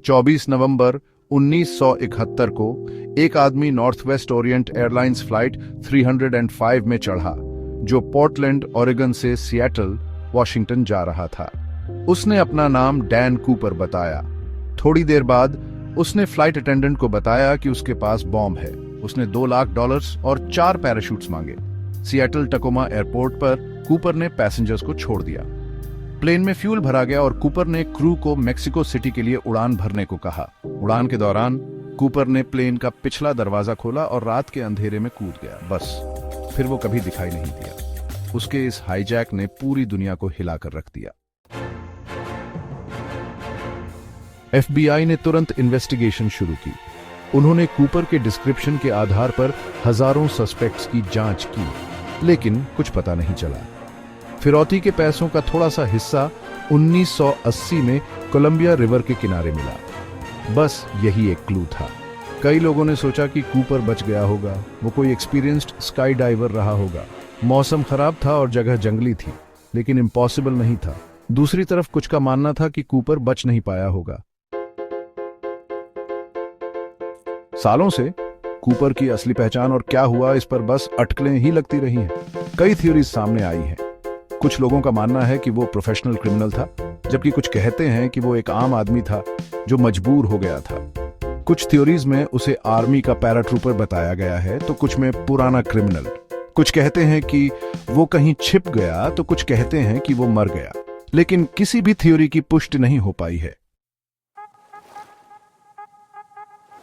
24 नवंबर 1971 को एक आदमी north west Orient airlines flight 305 में चढ़ा, जो पोर्टलैंड ओरेगन से सिएटल वॉशिंगटन जा रहा था। उसने अपना नाम डैन कूपर बताया। थोड़ी देर बाद उसने फ्लाइट अटेंडेंट को बताया कि उसके पास बॉम्ब है। उसने $2 लाख और 4 पैराशूट्स मांगे। सिएटल टकोमा एयरपोर्ट पर कूपर ने पैसेंजर्स को छोड़ दिया। प्लेन में फ्यूल भरा गया और कूपर ने क्रू को मेक्सिको सिटी के लिए उड़ान भरने को कहा। उड़ान के दौरान कूपर ने प्लेन का पिछला दरवाजा खोला और रात के अंधेरे में कूद गया। बस फिर वो कभी दिखाई नहीं दिया। उसके इस हाईजैक ने पूरी दुनिया को हिलाकर रख दिया। FBI ने तुरंत इन्वेस्टिगेशन शुरू की। उन्होंने कूपर के डिस्क्रिप्शन के आधार पर हजारों सस्पेक्ट्स की जांच की, लेकिन कुछ पता नहीं चला। फिरौती के पैसों का थोड़ा सा हिस्सा 1980 में कोलंबिया रिवर के किनारे मिला। बस यही एक क्लू था। कई लोगों ने सोचा कि कूपर बच गया होगा, वो कोई एक्सपीरियंस्ड स्काई डाइवर रहा होगा। मौसम खराब था और जगह जंगली थी, लेकिन इम्पॉसिबल नहीं था। दूसरी तरफ कुछ का मानना था कि कूपर बच नहीं पाया होगा। सालों से कूपर की असली पहचान और क्या हुआ इस पर बस अटकलें ही लगती रही हैं। कई थ्योरीज सामने आई हैं। कुछ लोगों का मानना है कि वो प्रोफेशनल क्रिमिनल था, जबकि कुछ कहते हैं कि वो एक आम आदमी था जो मजबूर हो गया था। कुछ थ्योरीज में उसे आर्मी का पैराट्रूपर बताया गया है, तो कुछ में पुराना क्रिमिनल। कुछ कहते हैं कि वो कहीं छिप गया, तो कुछ कहते हैं कि वो मर गया। लेकिन किसी भी थ्योरी की पुष्टि नहीं हो पाई है।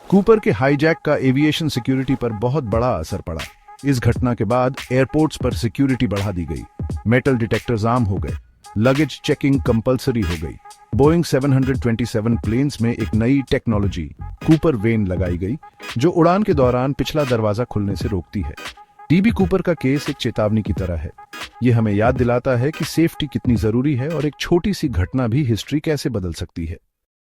कूपर के हाईजैक का एविएशन सिक्योरिटी पर बहुत बड़ा असर पड़ा। इस घटना के बाद एयरपोर्ट्स पर सिक्योरिटी बढ़ा दी गई। मेटल डिटेक्टर्स आम हो गए। लगेज चेकिंग कंपलसरी हो गई। बोइंग 727 प्लेन्स में एक नई टेक्नोलॉजी कूपर वेन लगाई गई, जो उड़ान के दौरान पिछला दरवाजा खुलने से रोकती है। DB कूपर का केस एक चेतावनी की तरह है। यह हमें याद दिलाता है कि सेफ्टी कितनी जरूरी है और एक छोटी सी घटना भी हिस्ट्री कैसे बदल सकती है।